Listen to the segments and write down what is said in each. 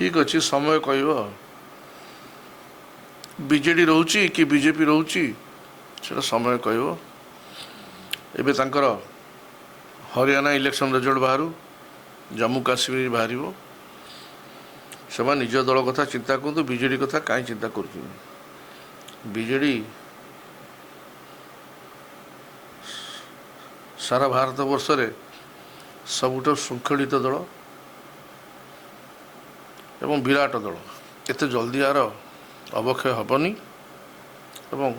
ठीक अच्छे समय कह बीजेडी रोची कि बीजेपी रोची से समय कह एबे तांकर हरियाणा इलेक्शन रिजल्ट बाहर जम्मू काश्मीर बाहर से निज दल कथा चिंता करतु बीजेडी कथा कहीं चिंता कर बीजेडी सारा भारत वर्ष रे सबुठ शृंखलित दल एवं विराट दल एते जल्दी यार अवक्षय हेनी एवं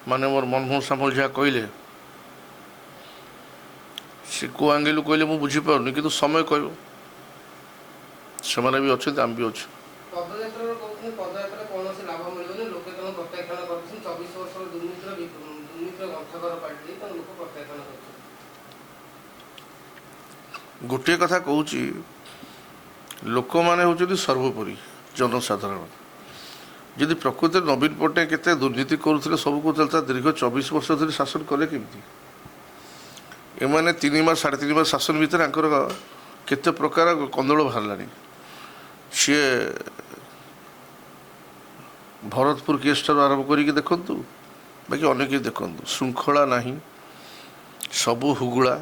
माने मोर मनमोहन सामल जहाँ कहले से को आंगेलू कहले मुझे बुझीपार कि समय कह से भी अच्छे आम भी अच्छे गोटे कथा कहूँ लोक मैंने हूँ सर्वोपरि जनसाधारण जदि प्रकृति नवीन पट्टनायक केते दुर्नीति करुले सब कहता दीर्घ 24 वर्ष धरी शासन कले केमती एमाने 3 मास 3.5 मास शासन भितर आंकर केते प्रकार कंदल बाहर सी भरतपुर केस आरंभ करके देखु बाकी अनेक देखु श्रृंखला नहीं सबू हुगुला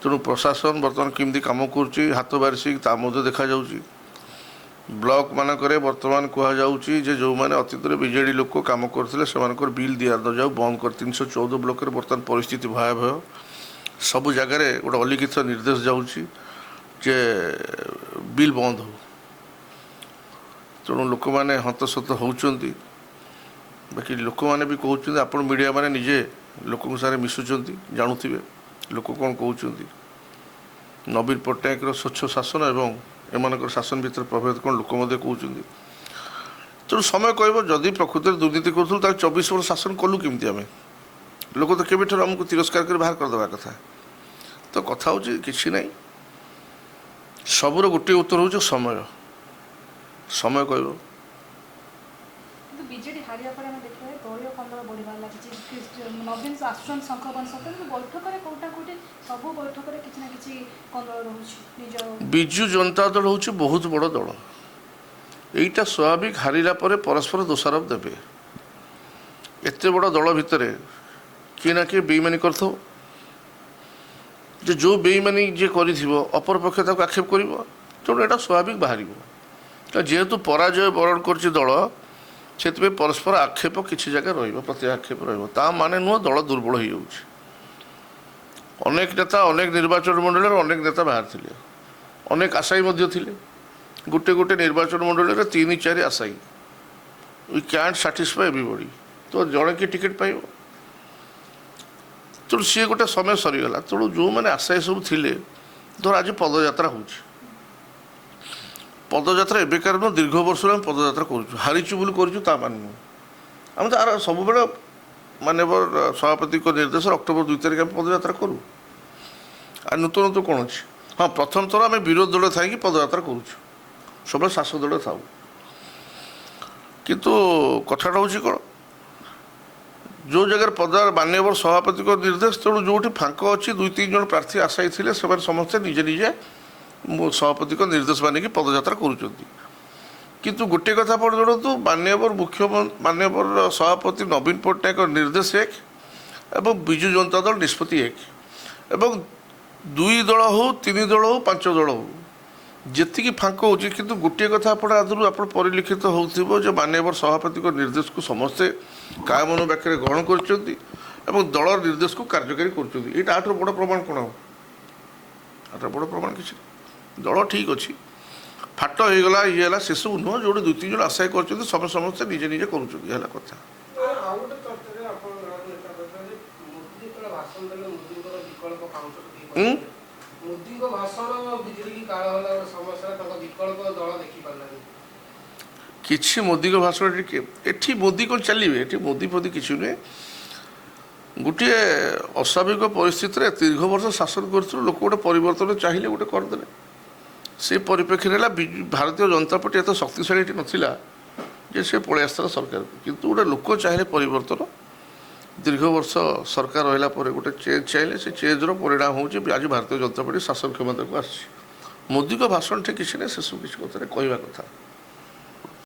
तेणु प्रशासन बर्तमान केमती कम कर हाथ बारिश देखा जाउची ब्लॉक मानक बर्तमान कहुच्छी जो मैंने अतीत बीजेडी लोक कम करते से बिल दिया न जाऊ बंद कर 314 ब्लॉक बर्तमान परिस्थिति भयावह सबु जगार गोटे अलिखित निर्देश जाऊँगी जे बिल बंद हो तेणु लोक मैंने हतसत होती बाकी लोक मैंने भी कहते आप मीडिया मैंने निजे लोक सारे मिशुंट जानूे लोक कौन कहते नवीन पट्टनायक स्वच्छ शासन एवं एम शासन भर प्रभावित कौन लोक कहते तेणु समय कह जदि प्रकृति दुर्नीति करूँ 24 वर्ष शासन कलु केमती आम लोक तो केबे आमको तिरस्कार कर बाहर करदे कथा तो कथा हूँ कि ना सबुर गोटे उत्तर हूँ समय समय कह बीजेडी हारिया पर हम देखिए दलीय कंदल बढ़िबार लागिछि नवीन आसुचन संख्याबन सते बैठक रे कोटा कोटे सब बैठक रे किछि ना किछि कंदल रहउछि निज बिजु जनता दल हूँ बहुत बड़ दल एटा स्वाभाविक हारिला पर परस्पर दोषारोप देवे एते बड़ दल भितर किए ना किए बेईमानी कर जो बेईमानी जे अपर पक्ष आक्षेप कर तेणु यहाँ स्वाभाविक बाहर जेहेतु पराजय बरण कर दल से परस्पर आक्षेप किसी जगह प्रति आक्षेप रा माने नुह दल दुर्बल हो अनेक नेता अनेक निर्वाचन मंडल अनेक नेता बाहर थे अनेक आशायी गोटे गोटे निर्वाचन मंडल 3-4 आशायी वी कैंट साटिस्फाई एवरीबॉडी तो जड़े कि टिकेट पाइब तेणु सी गोटे समय सरीगला तेणु जो मैंने आशायी सब थे धर आज पदयात्रा हो पदयात्रा एबेकार नुह दीर्घ वर्ष पदयात्रा करूँ हारीचु बोली करूँ मान आम तो आर सब माननीय सभापति निर्देश अक्टोबर 2 तारिख आम पदयात्रा करूँ आ नूतन तो कौन अच्छे हाँ प्रथम थर आम विरोध दल थी पदयात्रा करूँ सब शासक दल था किंतु कथाटा हूँ कौन जो जगह पद माननीय सभापति निर्देश तेणु जो फांक अच्छी 2-3 जन प्रार्थी आशायी थे से समस्ते निजे निजे सभापति निर्देश मानिक पदयात्रा करूँ गोटे कथा पड़ जड़ू माननीय माननीय सभापति नवीन पट्टनायक निर्देश एक एवं विजु जनता दल निष्पत्ति एक एवं 2 दल हो 3 दल हो 5 दल हो जी फांक हो गोटे कथा आप आदि आप परिलिखित हो माननीय सभापति निर्देश को समस्ते कायमन व्याख्या ग्रहण कर दल निर्देश को कार्यकारी कर बड़ प्रमाण कौन हम बड़ प्रमाण किसी दल ठीक अच्छी फाट होगला ये से सब नुह जो 2-3 जन आशायी कर समस्ते निजे निजे कर कथा किसी मोदी को भाषण एठी मोदी कौन चलिए एठी मोदी फोदी किसी नुहे गोटे अस्वाभाविक परिस्थिति दीर्घ वर्ष शासन कर लोक गोटे परिवर्तन चाहिए गोटे करदे से परिप्रेक्षी भारतीय जनता पार्टी एत शक्तिशाली नाला जे से पलि आसला सरकार किंतु गोटे लोक चाहिए परिवर्तन दीर्घ वर्ष सरकार रहा गोटे चेंज चाहिए से चेंज्र परिणाम हो आज भारतीय जनता पार्टी शासन क्षमता को आस ମୋଦିଙ୍କ ଭାଷଣଠି କିଛି ନାହିଁ, ସେସବୁ କିଛି କଥାରେ କହିବା କଥା।